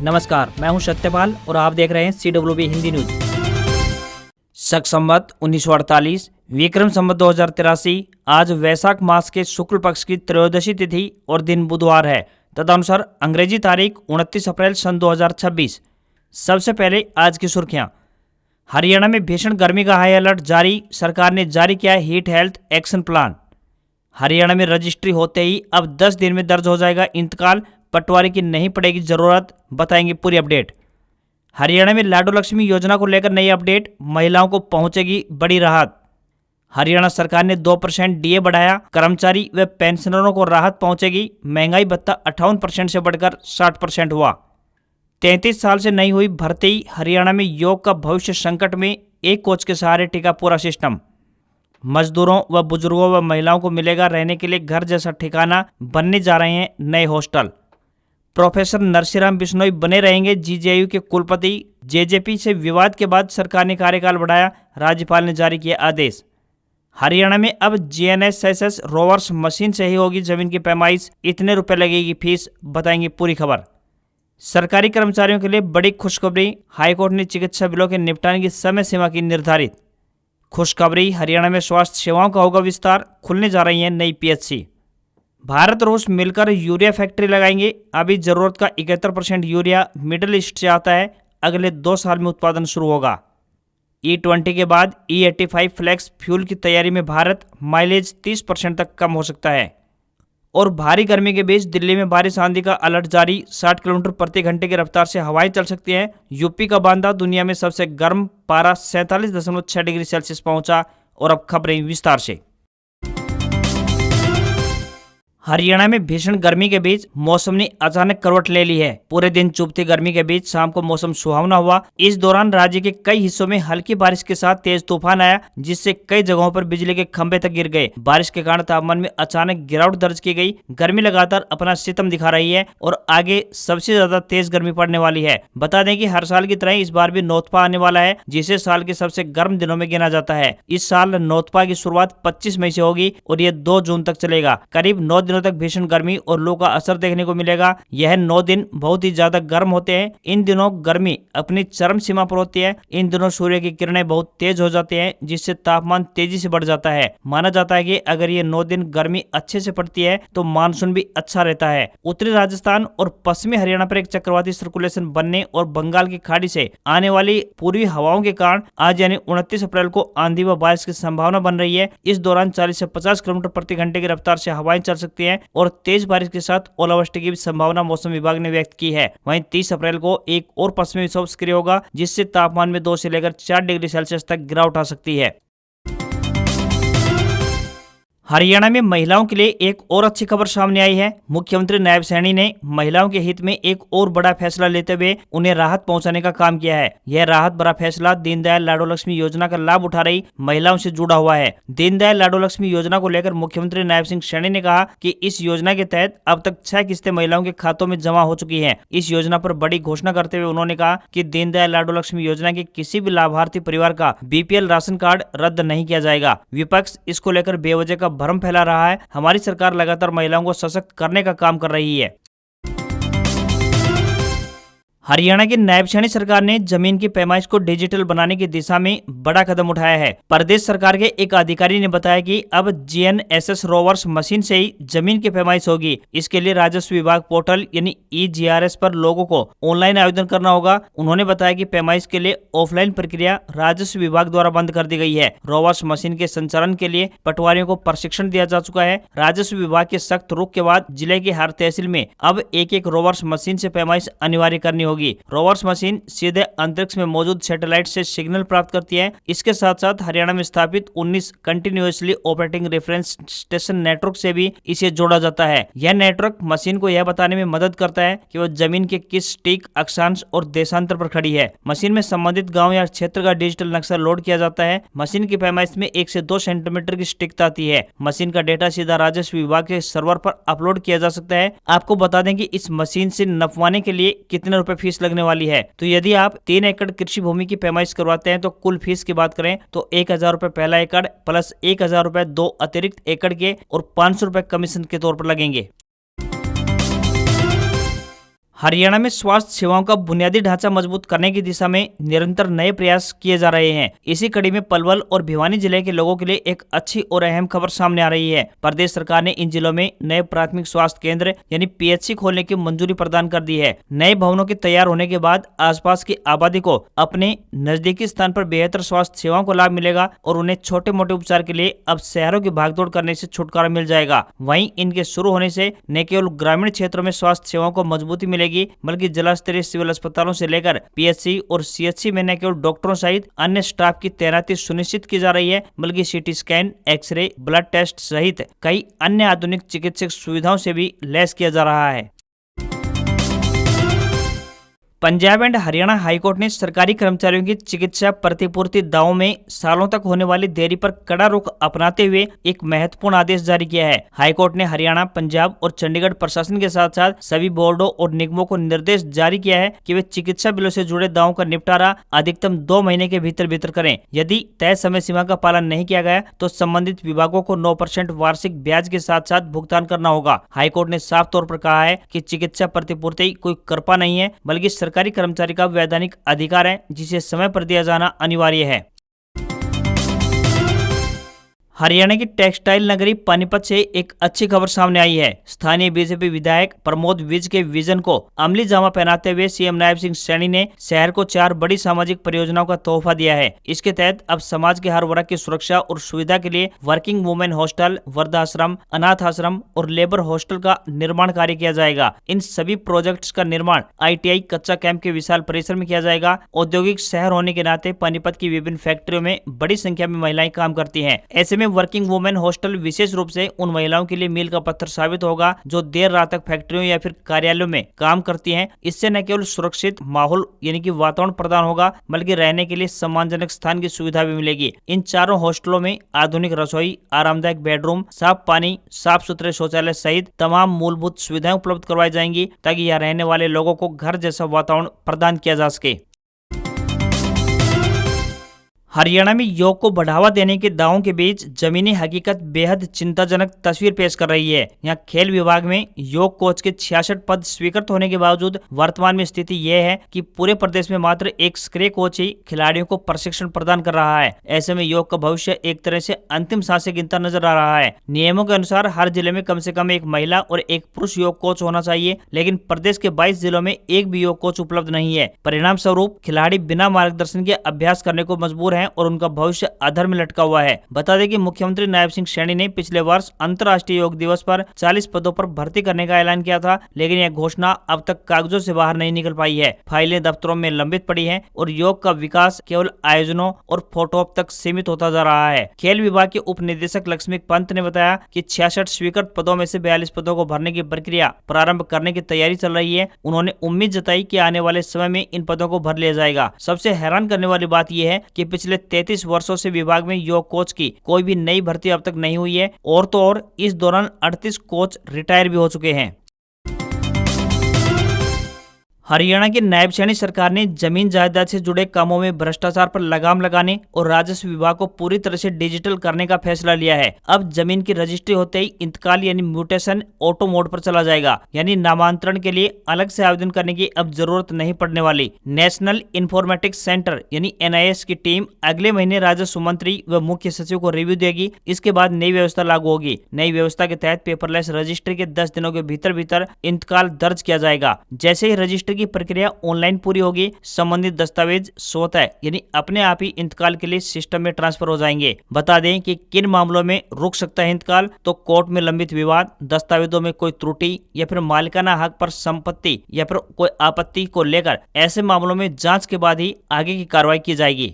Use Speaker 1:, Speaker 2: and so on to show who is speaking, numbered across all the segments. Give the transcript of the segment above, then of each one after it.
Speaker 1: नमस्कार, मैं हूं सत्यपाल और आप देख रहे हैं CWB हिंदी न्यूज। शक संवत 1948, विक्रम संवत 2083। आज वैशाख मास के शुक्ल पक्ष की त्रयोदशी तिथि और दिन बुधवार है। तदनुसार अंग्रेजी तारीख 29 अप्रैल सन 2026। सबसे पहले आज की सुर्खियां। हरियाणा में भीषण गर्मी का हाई अलर्ट जारी, सरकार ने जारी किया heat health action plan. Haryana में रजिस्ट्री होते ही अब 10 दिन में दर्ज हो जाएगा इंतकाल, पटवारी की नहीं पड़ेगी जरूरत, बताएंगे पूरी अपडेट। हरियाणा में लाडो लक्ष्मी योजना को लेकर नई अपडेट, महिलाओं को पहुंचेगी बड़ी राहत। हरियाणा सरकार ने 2% डीए बढ़ाया, कर्मचारी व पेंशनरों को राहत पहुंचेगी। महंगाई भत्ता 58% से बढ़कर 60% हुआ। 33 साल से नहीं हुई भर्ती, हरियाणा में योग का भविष्य संकट में, एक कोच के सहारे टिका पूरा सिस्टम। मजदूरों व बुजुर्गों व महिलाओं को मिलेगा रहने के लिए घर जैसा ठिकाना, बनने जा रहे हैं नए हॉस्टल। प्रोफेसर नरसिंहराम बिश्नोई बने रहेंगे जीजेयू के कुलपति। जेजेपी से विवाद के बाद सरकार ने कार्यकाल बढ़ाया, राज्यपाल ने जारी किया आदेश। हरियाणा में अब GNSS रोवर्स मशीन से ही होगी जमीन की पैमाइश, इतने रुपए लगेगी फीस, बताएंगे पूरी खबर। सरकारी कर्मचारियों के लिए बड़ी खुशखबरी, हाईकोर्ट ने चिकित्सा बिलों के निपटाने की समय सीमा की निर्धारित। खुशखबरी, हरियाणा में स्वास्थ्य सेवाओं का होगा विस्तार, खुलने जा रही है नई PHC। भारत रूस मिलकर यूरिया फैक्ट्री लगाएंगे। अभी जरूरत का 71% यूरिया मिडिल ईस्ट से आता है, अगले 2 साल में उत्पादन शुरू होगा। E20 के बाद E85 फ्लेक्स फ्यूल की तैयारी में भारत, माइलेज 30% तक कम हो सकता है। और भारी गर्मी के बीच दिल्ली में बारिश आंधी का अलर्ट जारी, 60 किलोमीटर प्रति घंटे की रफ्तार से हवाएं चल सकती हैं। यूपी का बांदा दुनिया में सबसे गर्म, पारा 47.6 डिग्री सेल्सियस पहुंचा। और अब खबरें विस्तार से। हरियाणा में भीषण गर्मी के बीच मौसम ने अचानक करवट ले ली है। पूरे दिन चुभती गर्मी के बीच शाम को मौसम सुहावना हुआ। इस दौरान राज्य के कई हिस्सों में हल्की बारिश के साथ तेज तूफान आया, जिससे कई जगहों पर बिजली के खंभे तक गिर गए। बारिश के कारण तापमान में अचानक गिरावट दर्ज की गई। गर्मी लगातार अपना सितम दिखा रही है और आगे सबसे ज्यादा तेज गर्मी पड़ने वाली है। बता दें कि हर साल की तरह इस बार भी नौतपा आने वाला है, जिसे साल के सबसे गर्म दिनों में गिना जाता है। इस साल नौतपा की शुरुआत 25 मई से होगी और ये 2 जून तक चलेगा। करीब 9 दिनों तक भीषण गर्मी और लू का असर देखने को मिलेगा। यह 9 दिन बहुत ही ज्यादा गर्म होते हैं। इन दिनों गर्मी अपनी चरम सीमा पर होती है। इन दिनों सूर्य की किरणें बहुत तेज हो जाती हैं, जिससे तापमान तेजी से बढ़ जाता है। माना जाता है कि अगर ये 9 दिन गर्मी अच्छे से पड़ती है तो मानसून भी अच्छा रहता है। उत्तरी राजस्थान और पश्चिमी हरियाणा पर एक चक्रवाती सर्कुलेशन बनने और बंगाल की खाड़ी से आने वाली पूर्वी हवाओं के कारण आज यानी 29 अप्रैल को आंधी व बारिश की संभावना बन रही है। इस दौरान 40 से 50 किलोमीटर प्रति घंटे की रफ्तार से हवाएं चल सकती हैं और तेज बारिश के साथ ओलावृष्टि की भी संभावना मौसम विभाग ने व्यक्त की है। वहीं 30 अप्रैल को एक और पश्चिमी विक्षोभ सक्रिय होगा, जिससे तापमान में 2 से लेकर 4 डिग्री सेल्सियस तक गिरावट आ सकती है। हरियाणा में महिलाओं के लिए एक और अच्छी खबर सामने आई है। मुख्यमंत्री नायब सैनी ने महिलाओं के हित में एक और बड़ा फैसला लेते हुए उन्हें राहत पहुंचाने का काम किया है। यह राहत भरा फैसला दीनदयाल लाडो लक्ष्मी योजना का लाभ उठा रही महिलाओं से जुड़ा हुआ है। दीनदयाल लाडो लक्ष्मी योजना को लेकर मुख्यमंत्री नायब सिंह सैनी ने कहा कि इस योजना के तहत अब तक 6 किस्तें महिलाओं के खातों में जमा हो चुकी है। इस योजना पर बड़ी घोषणा करते हुए उन्होंने कहा कि दीनदयाल लाडो लक्ष्मी योजना के किसी भी लाभार्थी परिवार का BPL राशन कार्ड रद्द नहीं किया जाएगा। विपक्ष इसको लेकर बेवजह का भ्रम फैला रहा है। हमारी सरकार लगातार महिलाओं को सशक्त करने का काम कर रही है। हरियाणा की नायब सैनी सरकार ने जमीन की पैमाइश को डिजिटल बनाने की दिशा में बड़ा कदम उठाया है। प्रदेश सरकार के एक अधिकारी ने बताया कि अब GNSS रोवर्स मशीन से ही जमीन की पैमाइश होगी। इसके लिए राजस्व विभाग पोर्टल यानी EGRS पर लोगों को ऑनलाइन आवेदन करना होगा। उन्होंने बताया कि पैमाइश के लिए ऑफलाइन प्रक्रिया राजस्व विभाग द्वारा बंद कर दी गई है। रोवर्स मशीन के संचालन के लिए पटवारियों को प्रशिक्षण दिया जा चुका है। राजस्व विभाग के सख्त रुख के बाद जिले की हर तहसील में अब एक रोवर्स मशीन से पैमाइश अनिवार्य करनी होगी। रोवर्स मशीन सीधे अंतरिक्ष में मौजूद सैटेलाइट से सिग्नल प्राप्त करती है। इसके साथ साथ हरियाणा में स्थापित 19 continuously operating reference station network से भी इसे जोड़ा जाता है। यह नेटवर्क मशीन को यह बताने में मदद करता है कि वह जमीन के किस सटीक अक्षांश और देशांतर पर खड़ी है। मशीन में संबंधित गाँव या क्षेत्र का डिजिटल नक्शा लोड किया जाता है। मशीन की पैमाइश में 1 से 2 सेंटीमीटर की सटीकता आती है। मशीन का डेटा सीधा राजस्व विभाग के सर्वर पर अपलोड किया जा सकता है। आपको बता दें कि इस मशीन से नपवाने के लिए कितने रुपए फीस लगने वाली है। तो यदि आप 3 एकड़ कृषि भूमि की पैमाइश करवाते हैं तो कुल फीस की बात करें तो 1000 रुपए पहला एकड़ प्लस 1000 रुपए 2 अतिरिक्त एकड़ के और 500 रुपए कमीशन के तौर पर लगेंगे। हरियाणा में स्वास्थ्य सेवाओं का बुनियादी ढांचा मजबूत करने की दिशा में निरंतर नए प्रयास किए जा रहे हैं। इसी कड़ी में पलवल और भिवानी जिले के लोगों के लिए एक अच्छी और अहम खबर सामने आ रही है। प्रदेश सरकार ने इन जिलों में नए प्राथमिक स्वास्थ्य केंद्र यानी पीएचसी खोलने की मंजूरी प्रदान कर दी है। नए भवनों के तैयार होने के बाद आसपास की आबादी को अपने नजदीकी स्थान पर बेहतर स्वास्थ्य सेवाओं को लाभ मिलेगा और उन्हें छोटे मोटे उपचार के लिए अब शहरों की भागदौड़ करने से छुटकारा मिल जाएगा। वहीं इनके शुरू होने से न केवल ग्रामीण क्षेत्रों में स्वास्थ्य सेवाओं को मजबूती मिलेगी, बल्कि जिला स्तरीय सिविल अस्पतालों से लेकर पीएचसी और सीएचसी में न केवल डॉक्टरों सहित अन्य स्टाफ की तैनाती सुनिश्चित की जा रही है, बल्कि CT scan, x ray, blood test सहित कई अन्य आधुनिक चिकित्सक सुविधाओं से भी लैस किया जा रहा है। पंजाब एंड हरियाणा हाईकोर्ट ने सरकारी कर्मचारियों की चिकित्सा प्रतिपूर्ति दावों में सालों तक होने वाली देरी पर कड़ा रुख अपनाते हुए एक महत्वपूर्ण आदेश जारी किया है। हाईकोर्ट ने हरियाणा, पंजाब और चंडीगढ़ प्रशासन के साथ साथ सभी बोर्डों और निगमों को निर्देश जारी किया है कि वे चिकित्सा बिलों से जुड़े दावों का निपटारा अधिकतम 2 महीने के भीतर करें। यदि तय समय सीमा का पालन नहीं किया गया तो संबंधित विभागों को 9% वार्षिक ब्याज के साथ साथ भुगतान करना होगा। हाईकोर्ट ने साफ तौर पर कहा है कि चिकित्सा प्रतिपूर्ति कोई कृपा नहीं है, बल्कि सरकारी कर्मचारी का वैधानिक अधिकार है, जिसे समय पर दिया जाना अनिवार्य है। हरियाणा की टेक्सटाइल नगरी पानीपत से एक अच्छी खबर सामने आई है। स्थानीय बीजेपी विधायक प्रमोद विज के विजन को अमली जामा पहनाते हुए सीएम नायब सिंह सैनी ने शहर को 4 बड़ी सामाजिक परियोजनाओं का तोहफा दिया है। इसके तहत अब समाज के हर वर्ग की सुरक्षा और सुविधा के लिए वर्किंग वुमेन हॉस्टल, वृद्धाश्रम, अनाथ आश्रम और लेबर हॉस्टल का निर्माण कार्य किया जाएगा। इन सभी प्रोजेक्ट्स का निर्माण ITI कच्चा कैंप के विशाल परिसर में किया जाएगा। औद्योगिक शहर होने के नाते पानीपत की विभिन्न फैक्ट्रियों में बड़ी संख्या में महिलाएं काम करती हैं। ऐसे में वर्किंग वुमेन हॉस्टल विशेष रूप से उन महिलाओं के लिए मील का पत्थर साबित होगा जो देर रात तक फैक्ट्रियों या फिर कार्यालयों में काम करती हैं। इससे न केवल सुरक्षित माहौल यानी कि वातावरण प्रदान होगा, बल्कि रहने के लिए सम्मानजनक स्थान की सुविधा भी मिलेगी। इन चारों हॉस्टलों में आधुनिक रसोई, आरामदायक बेडरूम, साफ पानी, साफ सुथरे शौचालय सहित तमाम मूलभूत सुविधाएं उपलब्ध करवाई जाएंगी, ताकि यहाँ रहने वाले लोगों को घर जैसा वातावरण प्रदान किया जा सके। हरियाणा में योग को बढ़ावा देने के दावों के बीच जमीनी हकीकत बेहद चिंताजनक तस्वीर पेश कर रही है। यहाँ खेल विभाग में योग कोच के 66 पद स्वीकृत होने के बावजूद वर्तमान में स्थिति यह है कि पूरे प्रदेश में मात्र एक सक्रिय कोच ही खिलाड़ियों को प्रशिक्षण प्रदान कर रहा है। ऐसे में योग का भविष्य एक तरह से अंतिम सांसें गिनता नजर आ रहा है। नियमों के अनुसार हर जिले में कम से कम एक महिला और एक पुरुष योग कोच होना चाहिए, लेकिन प्रदेश के 22 जिलों में एक भी योग कोच उपलब्ध नहीं है। परिणाम स्वरूप खिलाड़ी बिना मार्गदर्शन के अभ्यास करने को मजबूर हैं और उनका भविष्य अधर में लटका हुआ है। बता दें कि मुख्यमंत्री नायब सिंह सैनी ने पिछले वर्ष अंतर्राष्ट्रीय योग दिवस पर 40 पदों पर भर्ती करने का ऐलान किया था, लेकिन यह घोषणा अब तक कागजों से बाहर नहीं निकल पाई है। फाइलें दफ्तरों में लंबित पड़ी हैं और योग का विकास केवल आयोजनों और फोटो तक सीमित होता जा रहा है। खेल विभाग के उप निदेशक लक्ष्मी पंत ने बताया कि 66 स्वीकृत पदों में से 42 पदों को भरने की प्रक्रिया प्रारंभ करने की तैयारी चल रही है। उन्होंने उम्मीद जताई कि आने वाले समय में इन पदों को भर लिया जाएगा। सबसे हैरान करने वाली बात यह है कि पिछले 33 वर्षों से विभाग में योग कोच की कोई भी नई भर्ती अब तक नहीं हुई है, और तो और इस दौरान 38 कोच रिटायर भी हो चुके हैं। हरियाणा की नायब सैनी सरकार ने जमीन जायदाद से जुड़े कामों में भ्रष्टाचार पर लगाम लगाने और राजस्व विभाग को पूरी तरह से डिजिटल करने का फैसला लिया है। अब जमीन की रजिस्ट्री होते ही इंतकाल यानी म्यूटेशन ऑटो मोड पर चला जाएगा, यानी नामांतरण के लिए अलग से आवेदन करने की अब जरूरत नहीं पड़ने वाली। नेशनल इंफॉर्मेटिक्स सेंटर यानी NIS की टीम अगले महीने राजस्व मंत्री व मुख्य सचिव को रिव्यू देगी। इसके बाद नई व्यवस्था लागू होगी। नई व्यवस्था के तहत पेपरलेस रजिस्ट्री के 10 दिनों के भीतर इंतकाल दर्ज किया जाएगा। जैसे ही रजिस्ट्री की प्रक्रिया ऑनलाइन पूरी होगी, संबंधित दस्तावेज स्वतः यानी अपने आप ही इंतकाल के लिए सिस्टम में ट्रांसफर हो जाएंगे। बता दें कि किन मामलों में रुक सकता है इंतकाल, तो कोर्ट में लंबित विवाद, दस्तावेजों में कोई त्रुटि या फिर मालिकाना हक पर संपत्ति या फिर कोई आपत्ति को लेकर ऐसे मामलों में जांच के बाद ही आगे की कार्रवाई की जाएगी।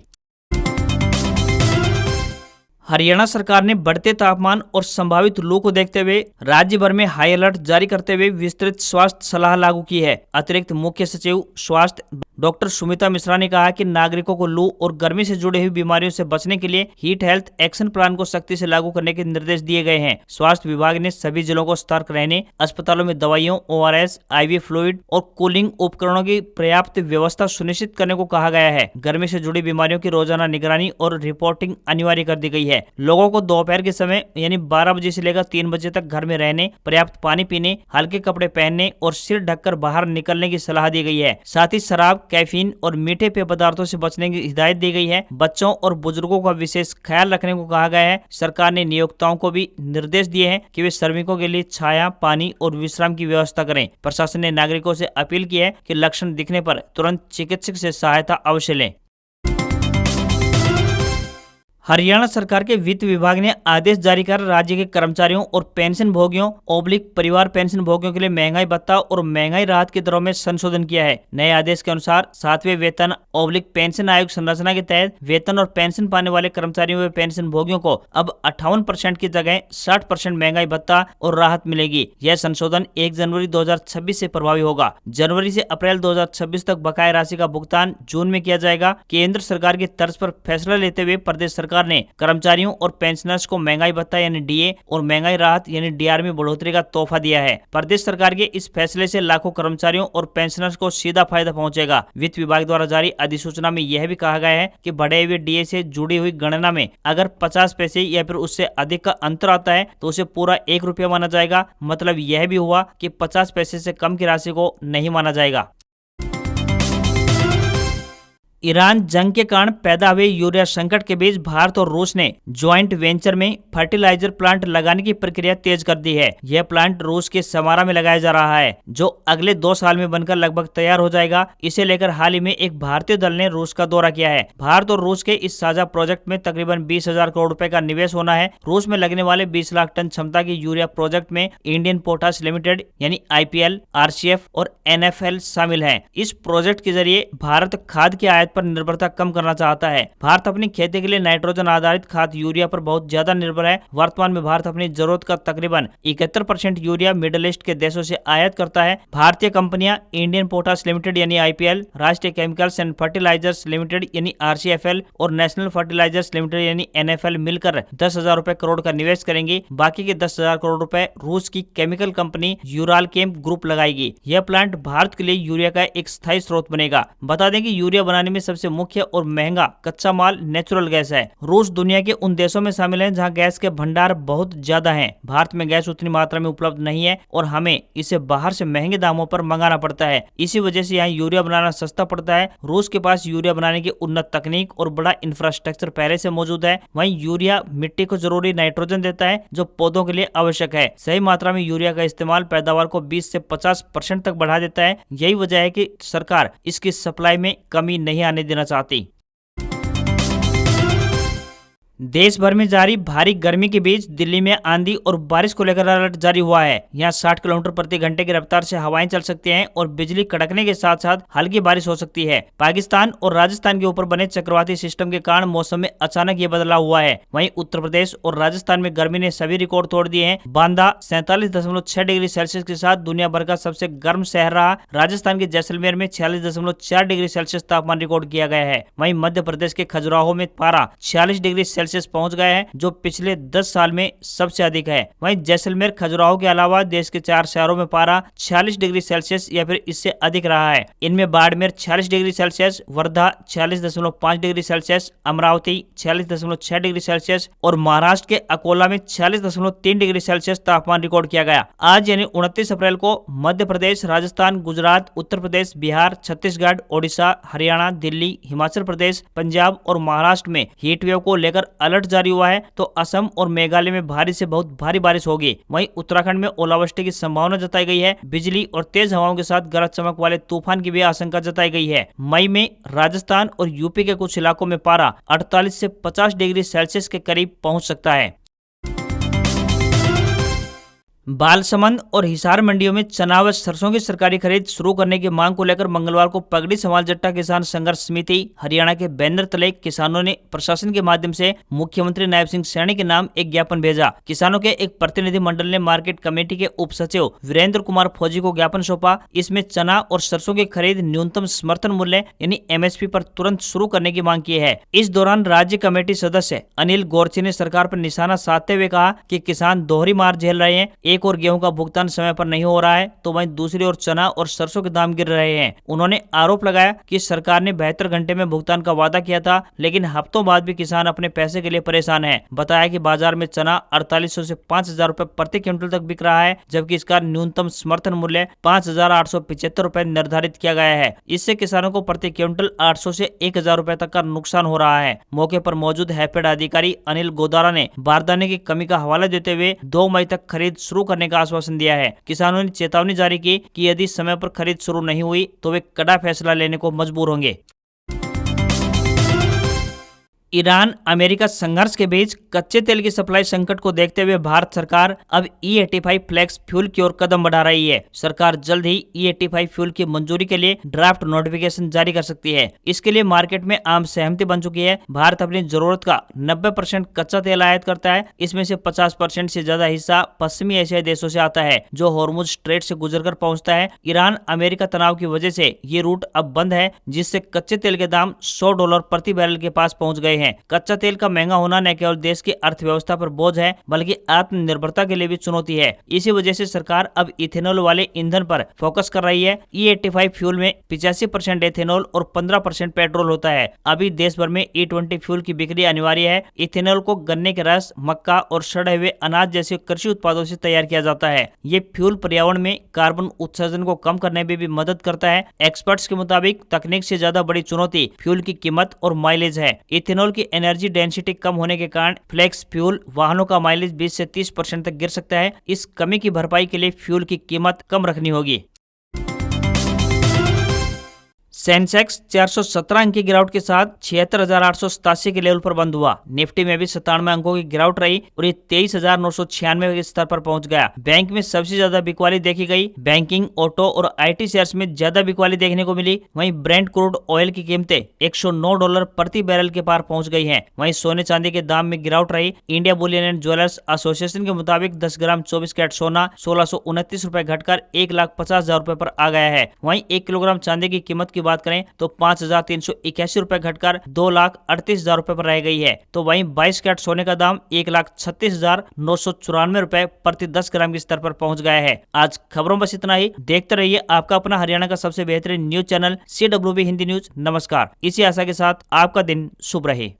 Speaker 1: हरियाणा सरकार ने बढ़ते तापमान और संभावित लू को देखते हुए राज्य भर में हाई अलर्ट जारी करते हुए विस्तृत स्वास्थ्य सलाह लागू की है। अतिरिक्त मुख्य सचिव स्वास्थ्य डॉक्टर सुमिता मिश्रा ने कहा कि नागरिकों को लू और गर्मी से जुड़ी हुई बीमारियों से बचने के लिए हीट हेल्थ एक्शन प्लान को सख्ती से लागू करने के निर्देश दिए गए हैं। स्वास्थ्य विभाग ने सभी जिलों को सतर्क रहने, अस्पतालों में दवाइयों, ORS, IV फ्लूइड और कूलिंग उपकरणों की पर्याप्त व्यवस्था सुनिश्चित करने को कहा गया है। गर्मी से जुड़ी बीमारियों की रोजाना निगरानी और रिपोर्टिंग अनिवार्य कर दी गई है। लोगों को दोपहर के समय यानी 12 बजे से लेकर 3 बजे तक घर में रहने, पर्याप्त पानी पीने, हल्के कपड़े पहनने और सिर ढककर बाहर निकलने की सलाह दी गई है। साथ ही शराब, कैफीन और मीठे पेय पदार्थों से बचने की हिदायत दी गई है। बच्चों और बुजुर्गों का विशेष ख्याल रखने को कहा गया है। सरकार ने नियोक्ताओं को भी निर्देश दिए हैं कि वे श्रमिकों के लिए छाया, पानी और विश्राम की व्यवस्था करें। प्रशासन ने नागरिकों से अपील की है कि लक्षण दिखने पर तुरंत चिकित्सक से सहायता अवश्य लें। हरियाणा सरकार के वित्त विभाग ने आदेश जारी कर राज्य के कर्मचारियों और पेंशन भोगियों परिवार पेंशन भोगियों के लिए महंगाई भत्ता और महंगाई राहत की दरों में संशोधन किया है। नए आदेश के अनुसार 7वें वेतन पेंशन आयोग संरचना के तहत वेतन और पेंशन पाने वाले कर्मचारियों व पेंशन भोगियों को अब 58% की जगह 60% महंगाई भत्ता और राहत मिलेगी। यह संशोधन 1 जनवरी 2026 से प्रभावी होगा। जनवरी से अप्रैल 2026 तक बकाया राशि का भुगतान जून में किया जाएगा। केंद्र सरकार की तर्ज पर फैसला लेते हुए प्रदेश सरकार ने कर्मचारियों और पेंशनर्स को महंगाई भत्ता यानी DA और महंगाई राहत यानी DR में बढ़ोतरी का तोहफा दिया है। प्रदेश सरकार के इस फैसले से लाखों कर्मचारियों और पेंशनर्स को सीधा फायदा पहुंचेगा। वित्त विभाग द्वारा जारी अधिसूचना में यह भी कहा गया है कि बढ़े हुए DA से जुड़ी हुई गणना में अगर 50 पैसे या फिर उससे अधिक का अंतर आता है तो उसे पूरा 1 रुपया माना जाएगा। मतलब यह भी हुआ कि 50 पैसे से कम की राशि को नहीं माना जाएगा। ईरान जंग के कारण पैदा हुए यूरिया संकट के बीच भारत और रूस ने ज्वाइंट वेंचर में फर्टिलाइजर प्लांट लगाने की प्रक्रिया तेज कर दी है। यह प्लांट रूस के समारा में लगाया जा रहा है, जो अगले 2 साल में बनकर लगभग तैयार हो जाएगा। इसे लेकर हाल ही में एक भारतीय दल ने रूस का दौरा किया है। भारत और रूस के इस साझा प्रोजेक्ट में तकरीबन 20,000 करोड़ रुपए का निवेश होना है। रूस में लगने वाले 20 लाख टन क्षमता की यूरिया प्रोजेक्ट में इंडियन पोटाश लिमिटेड यानी IPL, RCF और NFL शामिल है। इस प्रोजेक्ट के जरिए भारत खाद की आयात पर निर्भरता कम करना चाहता है। भारत अपनी खेती के लिए नाइट्रोजन आधारित खाद यूरिया पर बहुत ज्यादा निर्भर है। वर्तमान में भारत अपनी जरूरत का तकरीबन 71% यूरिया मिडिल ईस्ट के देशों से आयात करता है। भारतीय कंपनियां इंडियन पोटाश लिमिटेड यानी IPL, राष्ट्रीय केमिकल्स एंड फर्टिलाइजर्स लिमिटेड यानी RCFL और नेशनल फर्टिलाइजर्स लिमिटेड यानी NFL मिलकर 10,000 करोड़ का निवेश करेंगे। बाकी के 10,000 करोड़ रुपए रूस की केमिकल कंपनी यूरालकेम ग्रुप लगाएगी। यह प्लांट भारत के लिए यूरिया का एक स्थायी स्रोत बनेगा। बता दें कि यूरिया बनाने में सबसे मुख्य और महंगा कच्चा माल नेचुरल गैस है। रूस दुनिया के उन देशों में शामिल है जहां गैस के भंडार बहुत ज्यादा हैं। भारत में गैस उतनी मात्रा में उपलब्ध नहीं है और हमें इसे बाहर से महंगे दामों पर मंगाना पड़ता है। इसी वजह से यहाँ यूरिया बनाना सस्ता पड़ता है। रूस के पास यूरिया बनाने की उन्नत तकनीक और बड़ा इंफ्रास्ट्रक्चर पहले से मौजूद है। वहीं यूरिया मिट्टी को जरूरी नाइट्रोजन देता है जो पौधों के लिए आवश्यक है। सही मात्रा में यूरिया का इस्तेमाल पैदावार को 20 से 50% तक बढ़ा देता है। यही वजह है कि सरकार इसकी सप्लाई में कमी नहीं आने देना चाहती। देश भर में जारी भारी गर्मी के बीच दिल्ली में आंधी और बारिश को लेकर अलर्ट जारी हुआ है। यहाँ 60 किलोमीटर प्रति घंटे की रफ्तार से हवाएं चल सकती हैं और बिजली कड़कने के साथ साथ हल्की बारिश हो सकती है। पाकिस्तान और राजस्थान के ऊपर बने चक्रवाती सिस्टम के कारण मौसम में अचानक ये बदलाव हुआ है। वहीं उत्तर प्रदेश और राजस्थान में गर्मी ने सभी रिकॉर्ड तोड़ दिए हैं। बांदा 47.6 डिग्री सेल्सियस के साथ दुनिया भर का सबसे गर्म शहर रहा। राजस्थान के जैसलमेर में 46.4 डिग्री सेल्सियस तापमान रिकॉर्ड किया गया है। वहीं मध्य प्रदेश के खजुराहो में पारा 46 डिग्री सेल्सियस पहुंच गया है, जो पिछले 10 साल में सबसे अधिक है। वहीं जैसलमेर, खजुराहो के अलावा देश के 4 शहरों में पारा 46 डिग्री सेल्सियस या फिर इससे अधिक रहा है। इनमें Barmer 46 degree Celsius, Wardha 46.5 degree Celsius, Amravati 46.6 degree Celsius और महाराष्ट्र के अकोला में 46.3 डिग्री सेल्सियस तापमान रिकॉर्ड किया गया। आज यानी 29 अप्रैल को मध्य प्रदेश, राजस्थान, गुजरात, उत्तर प्रदेश, बिहार, छत्तीसगढ़, ओडिशा, हरियाणा, दिल्ली, हिमाचल प्रदेश, पंजाब और महाराष्ट्र में हीट वेव को लेकर अलर्ट जारी हुआ है। तो असम और मेघालय में भारी से बहुत भारी बारिश होगी। वहीं उत्तराखंड में ओलावृष्टि की संभावना जताई गई है। बिजली और तेज हवाओं के साथ गरज चमक वाले तूफान की भी आशंका जताई गई है। मई में राजस्थान और यूपी के कुछ इलाकों में पारा 48 से 50 डिग्री सेल्सियस के करीब पहुंच सकता है। बालसमंद और हिसार मंडियों में चना व सरसों की सरकारी खरीद शुरू करने की मांग को लेकर मंगलवार को पगड़ी समाल जट्टा किसान संघर्ष समिति हरियाणा के बैनर तले किसानों ने प्रशासन के माध्यम से मुख्यमंत्री नायब सिंह सैनी के नाम एक ज्ञापन भेजा। किसानों के एक प्रतिनिधि मंडल ने मार्केट कमेटी के उप सचिव वीरेंद्र कुमार फौजी को ज्ञापन सौंपा। इसमें चना और सरसों की खरीद न्यूनतम समर्थन मूल्य यानी MSP पर तुरंत शुरू करने की मांग की है। इस दौरान राज्य कमेटी सदस्य अनिल गोरचे ने सरकार पर निशाना साधते हुए कहा कि किसान दोहरी मार झेल रहे हैं। एक और गेहूं का भुगतान समय पर नहीं हो रहा है तो वहीं दूसरी ओर चना और सरसों के दाम गिर रहे हैं। उन्होंने आरोप लगाया कि सरकार ने 72 घंटे में भुगतान का वादा किया था, लेकिन हफ्तों बाद भी किसान अपने पैसे के लिए परेशान है। बताया कि बाजार में चना 4800 से 5000 रुपए प्रति क्विंटल तक बिक रहा है, जबकि इसका न्यूनतम समर्थन मूल्य 5875 रुपए निर्धारित किया गया है। इससे किसानों को प्रति क्विंटल 800 से 1000 रुपए तक का नुकसान हो रहा है। मौके पर मौजूद हैफेड अधिकारी अनिल गोदारा ने बारदाने की कमी का हवाला देते हुए 2 मई तक खरीद शुरू करने का आश्वासन दिया है। किसानों ने चेतावनी जारी की कि यदि समय पर खरीद शुरू नहीं हुई तो वे कड़ा फैसला लेने को मजबूर होंगे। ईरान अमेरिका संघर्ष के बीच कच्चे तेल की सप्लाई संकट को देखते हुए भारत सरकार अब E85 फ्लेक्स फ्यूल की ओर कदम बढ़ा रही है। सरकार जल्द ही E85 फ्यूल की मंजूरी के लिए ड्राफ्ट नोटिफिकेशन जारी कर सकती है। इसके लिए मार्केट में आम सहमति बन चुकी है। भारत अपनी जरूरत का 90% कच्चा तेल आयात करता है। इसमें से 50% से ज्यादा हिस्सा पश्चिमी एशियाई देशों से आता है, जो हॉर्मुज स्ट्रेट से गुजरकर पहुंचता है। ईरान अमेरिका तनाव की वजह से ये रूट अब बंद है, जिससे कच्चे तेल के दाम $100 प्रति बैरल के पास पहुंच गए हैं। कच्चा तेल का महंगा होना न केवल देश की अर्थव्यवस्था पर बोझ है, बल्कि आत्मनिर्भरता के लिए भी चुनौती है। इसी वजह से सरकार अब इथेनॉल वाले ईंधन पर फोकस कर रही है। E85 फ्यूल में 85% एथेनॉल और 15% पेट्रोल होता है। अभी देश भर में E20 फ्यूल की बिक्री अनिवार्य है। इथेनॉल को गन्ने के रस, मक्का और सड़े हुए अनाज जैसे कृषि उत्पादों से तैयार किया जाता है। ये फ्यूल पर्यावरण में कार्बन उत्सर्जन को कम करने में भी मदद करता है। एक्सपर्ट्स के मुताबिक तकनीक से ज्यादा बड़ी चुनौती फ्यूल की कीमत और माइलेज है। इथेनॉल की एनर्जी डेंसिटी कम होने के कारण फ्लेक्स फ्यूल वाहनों का माइलेज 20 से 30% तक गिर सकता है। इस कमी की भरपाई के लिए फ्यूल की कीमत कम रखनी होगी। सेंसेक्स 417 अंक की गिरावट के साथ 76,887 के लेवल पर बंद हुआ। निफ्टी में भी 97 अंकों की गिरावट रही और ये 23,996 के स्तर पर पहुंच गया। बैंक में सबसे ज्यादा बिकवाली देखी गई। बैंकिंग, ऑटो और IT शेयर्स में ज्यादा बिकवाली देखने को मिली। वहीं ब्रेंट क्रूड ऑयल की कीमतें $109 प्रति बैरल के पार पहुंच गई हैं। वहीं सोने चांदी के दाम में गिरावट रही। India Boolean and jewellers association के मुताबिक 10 ग्राम 24 कैरेट सोना 1629 रुपए घटकर 1,50,000 रुपए पर आ गया है। वहीं 1 किलोग्राम चांदी की कीमत की बात करें तो 5,381 रुपए घटकर 2,38,000 रुपए पर रह गई है। तो वहीं 22 कैरेट सोने का दाम 1,36,994 रुपए प्रति 10 ग्राम के स्तर पर पहुंच गया है। आज खबरों बस इतना ही। देखते रहिए आपका अपना हरियाणा का सबसे बेहतरीन news channel CWB Hindi news. नमस्कार। इसी आशा के साथ आपका दिन शुभ रहे।